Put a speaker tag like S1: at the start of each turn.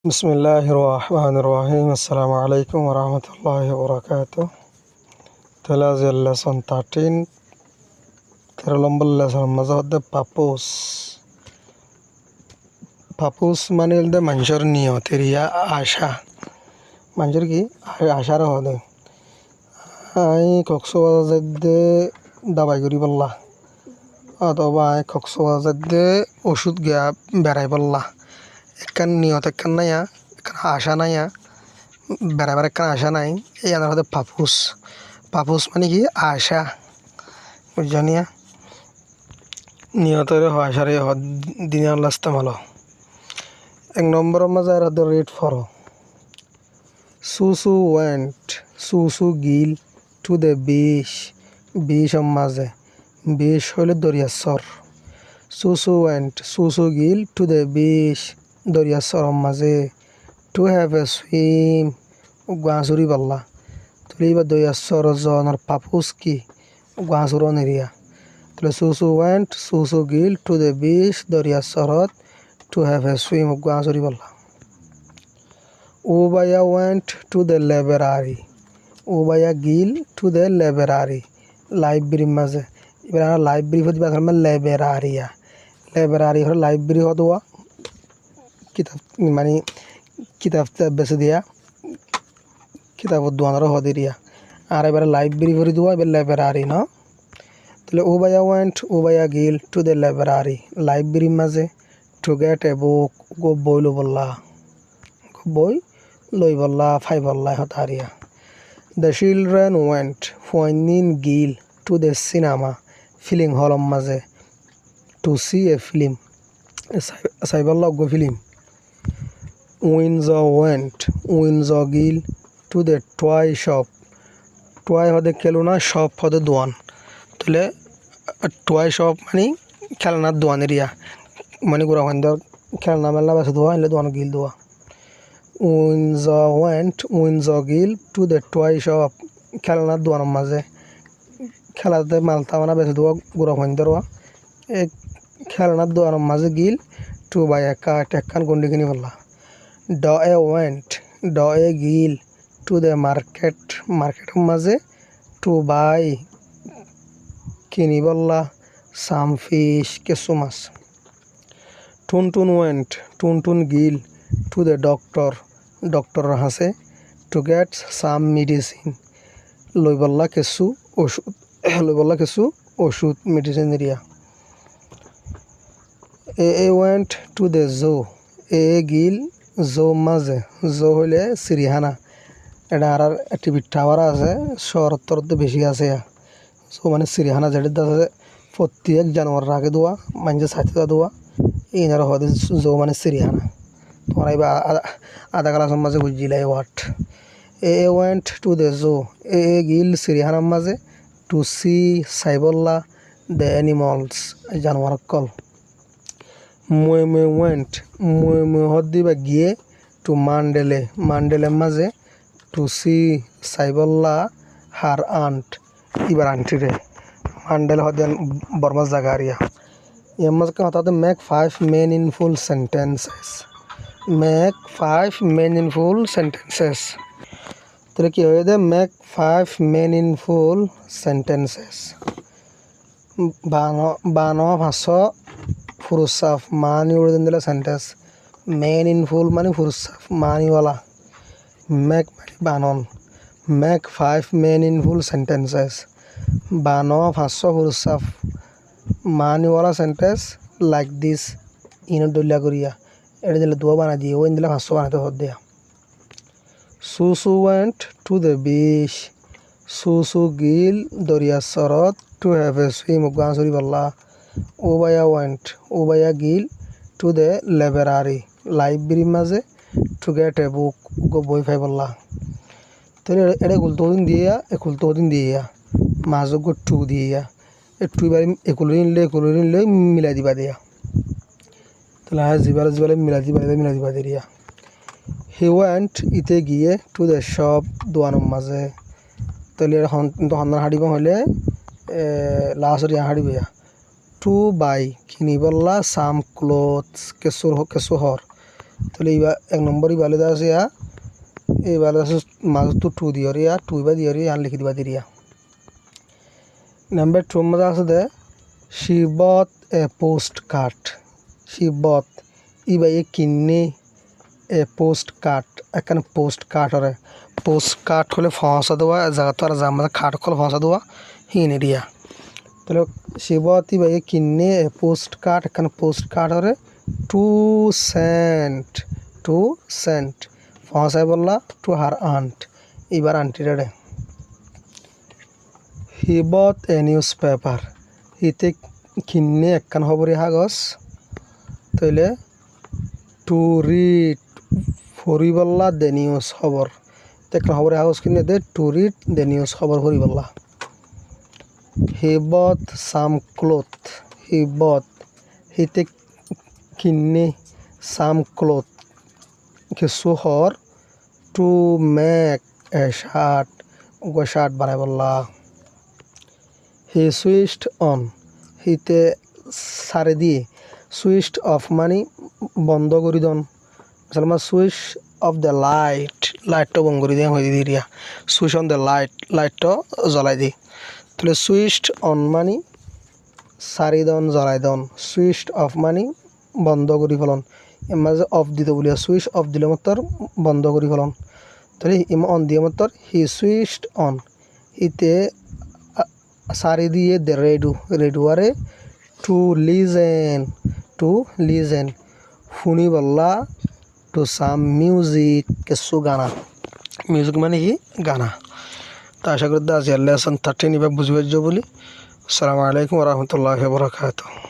S1: বিসমিল্লাহির রহমানির রহিম। আসসালামু আলাইকুম ওয়া রাহমাতুল্লাহি ওয়া বারাকাতুহু। তেলাজিয়াল লেসন 13, 13 নম্বর লেসন মাঝে হচ্ছে পাপোস। পাপোস মানে হল মানুষের নিয়তের ইয়া আশা। মানুষের কি আশার হদে আই কক্সবাজার দে দাবাই করি বললা, অথবা আই কক্সবাজার দে ওষুধ গিয়া বেড়াই বললা। একখান নিয়ত একখান নাইয়া, একখান আশা নাইয়া, বেড়াবার একখান আশা নাই। এই আমার হচ্ছে পাপোস। পাপোস মানে কি আশা, বুঝছানিয়া। নিয়তের আশারে দিনে আল্লাহ ইস্তেমাল। এক নম্বরের মাঝে আর হচ্ছে রেড ফর সুসু ওয়েন্ট, সুসু গিল টু দ্য বিচ, বিচের মাঝে, বিচ হইলে দরিয়াচর। সুসু ওয়েন্ট, সুসু গিল টু দ্য বিচ, দরিয়াচরের মাঝে। টু হ্যাভ এ সুইম, গাঁচুরি পাল্লা। তাহলে এবার দরিয়াচর জনের পাপোস কি গাঁচুরন এরিয়া। তাহলে সুসু ওয়েন্ট, সুসু গিল টু দ্য বিচ, দরিয়াচরত টু হ্যাভ এ সুইম, গাঁচুরি পাল্লা। Ubaya went to the library. Ubaya gil to the library. Library মাঝে। এবার আমরা লাইব্রেরি হতে পারলাম লাইব্রেরিয়া। লাইব্রেরি হলো লাইব্রেরি হওয়া কিতাব, মানে কিতাব বেছে দিয়া কিতাবত দোয়ানোর হতে দিয়া। আর এবার লাইব্রেরি ভরে দেওয়া, এবার লাইব্রেরি ন। তাহলে উবায়া ওয়েন্ট, উবায়া গিল টু দ্য লাইব্রেরি, লাইব্রেরির মাঝে। টু গেট এ বুক, গো বই লো বললা, বই লই বললা, ফাই বললা হতারিয়া। দ্য চিলড্রেন ওয়েন্ট, ফয়নিন গিল টু দ্য সিনেমা, ফিলিম হলর মাঝে। টু সি এ ফিল্ম, চাই বললা গো ফিল্ম। উইনজ ওয়েন্ট, উইনজ গিল to the toy shop, toy হদে খেলনা, শপ হদে দোয়ান। তাহলে টয় শপ মানে খেলনার দোয়ান এরিয়া, মানে গোড়া খান্দর খেলনা মেলনা বেছে দোয়া, এলে দোয়ান গিল দোয়া। উইনজ ওয়েন্ট, উইনজ গিল টু দ্য টয় শপ, খেলনার দোয়ানোর মাঝে। খেলাতে মালতা মানে বেছে দেওয়া গোড়া খান্দর। এই খেলনার দোয়ানোর মাঝে গিল টু বাই একা টেক্কান গন্ডি কিনি বললা। ড এ ওয়েন্ট, ড এ গিল টু দ্য মার্কেট, মার্কেটের মাঝে। টু বাই কিনি বললা সাম ফিশ, কেঁচু মাছ। টুনটুন ওয়েন্ট, টুনটুন গিল টু দ্য ডক্টর, ডক্টরের হাসে। টু গেট সাম মেডিসিন, লই বললা কেঁচু ওষুধ, লই বললা কেঁচু ওষুধ, মেডিসিন এরিয়া। এ ওয়েন্ট টু দ্য জো, এ গিল জো মাঝে। জো হইলে চিড়িয়াখানা। এটা আর টিভির টাওয়ার আছে, শহরতর বেশি আছে। জো মানে চিড়িয়াখানা, যেটা আছে প্রত্যেক জানোয়ার রাখে দেওয়া, মানুষের সাথে দেওয়া। ইনার হদে জো মানে চিড়িয়াখানা। তোমার এবার আধা ক্লাসের মাঝে বুঝিলাই ওয়াট। এ ওয়েন্ট টু দ্য জো, এ গিল চিড়িয়াখানার মাঝে। টু সি সাইবল্লা দ্য অ্যানিমালস, জানোয়ার কল। মুয়ে মুয়ে ওয়েন্ট, মুয়ে মুয়ে হদ দিবা গিয়ে টু মান্ডেলে, মান্ডেলের মাঝে। টু সি সাইবল্লা হার আন্ট, এবার আন্টিরে। মান্ডেল হদ বর্মার জায়গা আরিয়া। এর মাঝে হঠাৎ make 5 meaningful sentences, make 5 meaningful sentences। তাহলে কি হয়ে যায়, মেক 5 meaningful sentences। বানো ভাষা ফুরুসাফ, মানি উড়ে দিলে সেন্টেন্স। meaningful মানে ফুরুসাফ, মানিওয়ালা। মেক মানে বানন। মেক 5 meaningful sentences, বানো ভাষা ফুরুসাফ মানিওয়ালা সেন্টেন্স লাইক দিস, ইনো দলিয়া করিয়া। এটা দিলে দোয়া বানা দিয়ে, ওই দিলে ভাষ্য বানাতে হদ দেয়া। সুসু ওয়েন্ট টু দ্য বিচ, সুসু গিল দরিয়াচরত টু হ্যাভ এ সুইম, গাঁচুরি পাল্লা। উবায়া ওয়েন্ট, উবায়া গিল টু দ্য লাইব্রেরি, লাইব্রেরির মাঝে। টু গেট এ বুক, গো বই ফাই পাল্লা। তাহলে এটা কুলতোদিন দিয়া, এ কুলতোদিন দিয়া, মাঝে গো টু দিয়া, একটু এবার একুলোরিন মিলাই দিবা দিয়া। তাহলে হ্যাঁ জিবালে মিলাই দিবা দিয়া। হি ওয়েন্ট, ইতে গিয়ে টু দ্য শপ, দোয়ানোর মাঝে। তাহলে তখন হাঁটিব হইলে লাস্ট হাঁটিব। টু বাই কিনি বললা সাম ক্লোথস, কেঁচু হর। তাহলে এইবার 1 নম্বর ইবালে আছে এই বালে আছে মাঝ তো 2 দিয়রিয়া 2 বা দিয়রিয়া আর লিখি দিবা দিরিয়া নাম্বার 2 মধ্যে আছে দে she bought a postcard she bought ইবাই কিন্নে এ পোস্ট কার্ড এখানে পোস্ট কার্ড হরে পোস্ট কার্ড হলে ফসা দেওয়া জায়গা তো আর জামা কার্ড হলে ফসা দেওয়া হিন এরিয়া তাহলে শিবতী ভাই কিনে পোস্ট কার্ড এখানে পোস্ট কার্ড হরে 2 সেন্ট ফসাই বললা টু হার আন্ট এবার আন্টি রে হি বট এ নিউজ পেপার হিতে কিনে একখান খবরের কাগজ তাইলে টু রিড ফরিবল্লা দ্য নিউজ খবর একখান খবরের কাগজ কিনে দে টু রিড দ্য নিউজ খবর ফরিবল্লা হি বট সাম ক্লথ হি বট হিতে কিনে সাম ক্লথ কিছু হর টু মেক এ শার্ট বানাই বললা হি সুইচড অন হিতে সারে দিয়ে সুইচড অফ মানে বন্ধ করে দন আসলে সুইচ অফ দ্য লাইটটা বন্ধ করে দিয়ে হয়ে দিয়া সুইচ অন দ্য লাইটটা জ্বলাই দিই তাহলে সুইচড অন মানে সারি দন জ্বলাই দন সুইচড অফ মানে বন্ধ করে ফেলন মাঝে অফ দিতে বলিয়া সুইচ অফ দিলে মাত্র বন্ধ করে ফেলন তাহলে অন দিয়ে মাত্র হি সুইচড অন হিতে সারি দিয়ে দে রেডুয়ারে টু লিজেন শুনি বললা টু সাম মিউজিক কিছু গানা মিউজিক মানে কি গানা তা আশা করি আজ লেসন 13 এবার বুঝে বলি আসসালামু আলাইকুম ওয়া রাহমাতুল্লাহি ওয়া বারাকাতুহু